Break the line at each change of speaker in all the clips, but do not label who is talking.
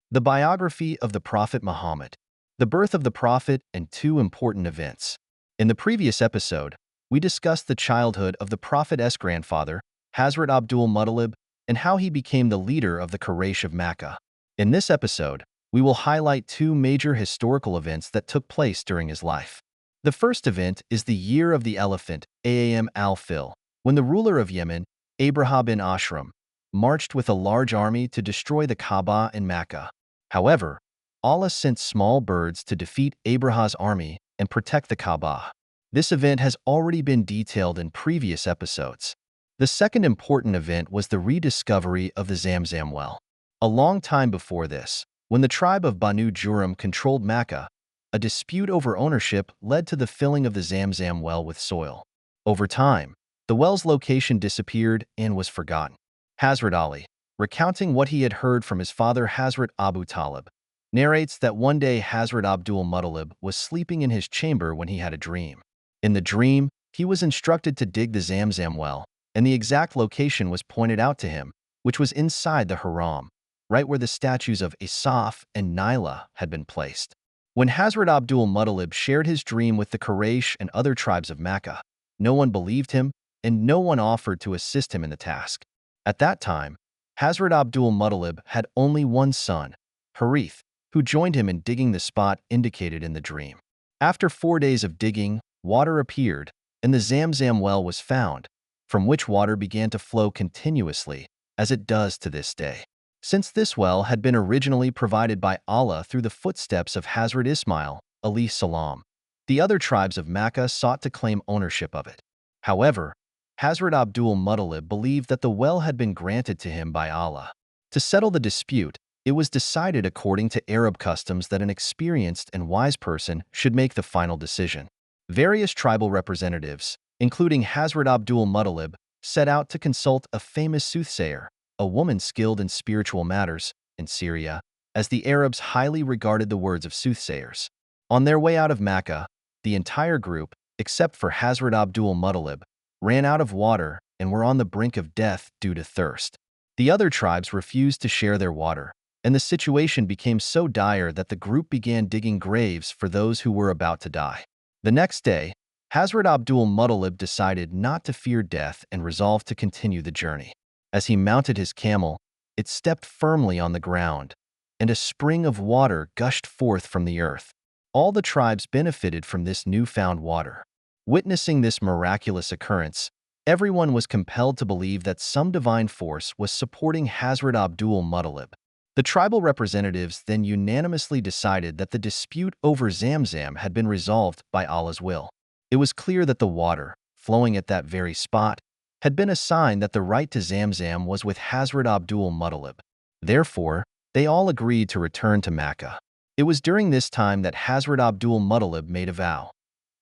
The biography of the Prophet Muhammad, the birth of the Prophet, and two important events. In the previous episode, we discussed the childhood of the Prophet's grandfather, Hazrat Abdul Muttalib, and how he became the leader of the Quraysh of Mecca. In this episode, we will highlight two major historical events that took place during his life. The first event is the Year of the Elephant, Aam al-Fil, when the ruler of Yemen, Abraha bin Ashram, marched with a large army to destroy the Kaaba in Mecca. However, Allah sent small birds to defeat Abraha's army and protect the Kaaba. This event has already been detailed in previous episodes. The second important event was the rediscovery of the Zamzam well. A long time before this, when the tribe of Banu Juram controlled Mecca, a dispute over ownership led to the filling of the Zamzam well with soil. Over time, the well's location disappeared and was forgotten. Hazrat Ali, recounting what he had heard from his father Hazrat Abu Talib, narrates that one day Hazrat Abdul Muttalib was sleeping in his chamber when he had a dream. In the dream, he was instructed to dig the Zamzam well, and the exact location was pointed out to him, which was inside the haram, right where the statues of Asaf and Naila had been placed. When Hazrat Abdul Muttalib shared his dream with the Quraysh and other tribes of Mecca, no one believed him, and no one offered to assist him in the task. At that time, Hazrat Abdul Muttalib had only one son, Harith, who joined him in digging the spot indicated in the dream. After 4 days of digging, water appeared, and the Zamzam well was found, from which water began to flow continuously, as it does to this day. Since this well had been originally provided by Allah through the footsteps of Hazrat Ismail, alayhi salam, the other tribes of Mecca sought to claim ownership of it. However, Hazrat Abdul Muttalib believed that the well had been granted to him by Allah. To settle the dispute, it was decided according to Arab customs that an experienced and wise person should make the final decision. Various tribal representatives, including Hazrat Abdul Muttalib, set out to consult a famous soothsayer, a woman skilled in spiritual matters, in Syria, as the Arabs highly regarded the words of soothsayers. On their way out of Mecca, the entire group, except for Hazrat Abdul Muttalib, ran out of water and were on the brink of death due to thirst. The other tribes refused to share their water, and the situation became so dire that the group began digging graves for those who were about to die. The next day, Hazrat Abdul Muttalib decided not to fear death and resolved to continue the journey. As he mounted his camel, it stepped firmly on the ground, and a spring of water gushed forth from the earth. All the tribes benefited from this newfound water. Witnessing this miraculous occurrence, everyone was compelled to believe that some divine force was supporting Hazrat Abdul Muttalib. The tribal representatives then unanimously decided that the dispute over Zamzam had been resolved by Allah's will. It was clear that the water, flowing at that very spot, had been a sign that the right to Zamzam was with Hazrat Abdul Muttalib. Therefore, they all agreed to return to Mecca. It was during this time that Hazrat Abdul Muttalib made a vow.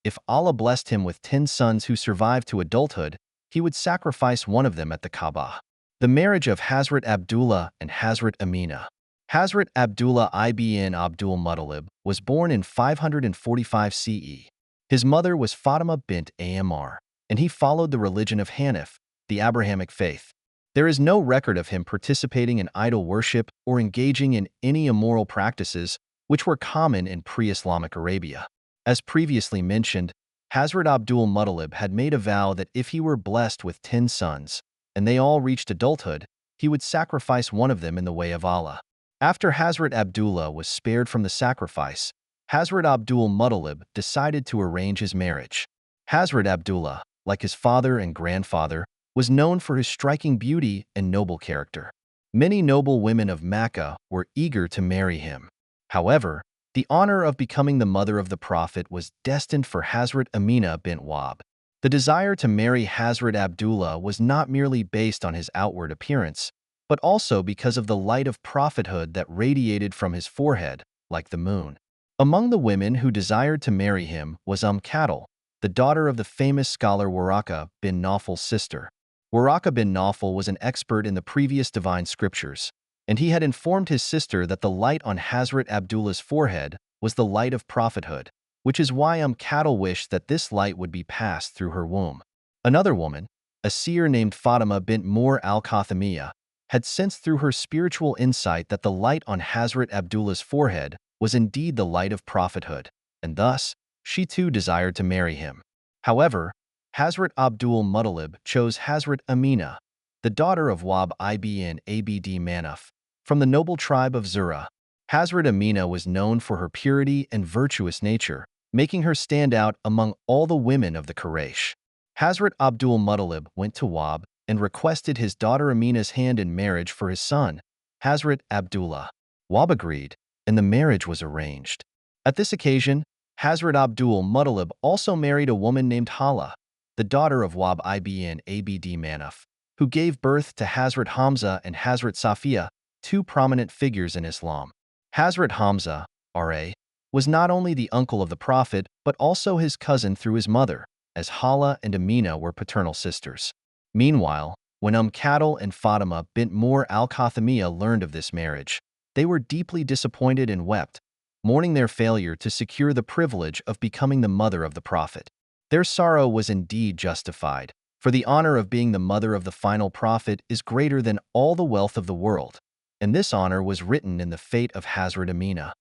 If Allah blessed him with 10 sons who survived to adulthood, he would sacrifice one of them at the Kaaba. The marriage of Hazrat Abdullah and Hazrat Amina. Hazrat Abdullah ibn Abdul Muttalib was born in 545 CE. His mother was Fatima bint Amr, and he followed the religion of Hanif, the Abrahamic faith. There is no record of him participating in idol worship or engaging in any immoral practices which were common in pre-Islamic Arabia. As previously mentioned, Hazrat Abdul Muttalib had made a vow that if he were blessed with 10 sons, and they all reached adulthood, he would sacrifice one of them in the way of Allah. After Hazrat Abdullah was spared from the sacrifice, Hazrat Abdul Muttalib decided to arrange his marriage. Hazrat Abdullah, like his father and grandfather, was known for his striking beauty and noble character. Many noble women of Mecca were eager to marry him. However, the honor of becoming the mother of the Prophet was destined for Hazrat Amina bint Wahb. The desire to marry Hazrat Abdullah was not merely based on his outward appearance, but also because of the light of prophethood that radiated from his forehead, like the moon. Among the women who desired to marry him was Cattle, the daughter of the famous scholar Waraka bin Nawfal's sister. Waraka bin Nawfal was an expert in the previous divine scriptures, and he had informed his sister that the light on Hazrat Abdullah's forehead was the light of prophethood, which is why Cattle wished that this light would be passed through her womb. Another woman, a seer named Fatima bint Mur al-Khathamiyah, had sensed through her spiritual insight that the light on Hazrat Abdullah's forehead was indeed the light of prophethood, and thus, she too desired to marry him. However, Hazrat Abdul Muttalib chose Hazrat Amina, the daughter of Wahb ibn Abd Manaf, from the noble tribe of Seerah. Hazrat Amina was known for her purity and virtuous nature, making her stand out among all the women of the Quraysh. Hazrat Abdul Muttalib went to Wahb and requested his daughter Amina's hand in marriage for his son, Hazrat Abdullah. Wahb agreed, and the marriage was arranged. At this occasion, Hazrat Abdul Muttalib also married a woman named Hala, the daughter of Wahb ibn Abd Manaf, who gave birth to Hazrat Hamza and Hazrat Safiya, two prominent figures in Islam. Hazrat Hamza, R.A., was not only the uncle of the Prophet but also his cousin through his mother, as Hala and Amina were paternal sisters. Meanwhile, when Kattal and Fatima bint Moor al-Khathamiyya learned of this marriage, they were deeply disappointed and wept, mourning their failure to secure the privilege of becoming the mother of the Prophet. Their sorrow was indeed justified, for the honor of being the mother of the final Prophet is greater than all the wealth of the world, and this honor was written in the fate of Hazrat Amina.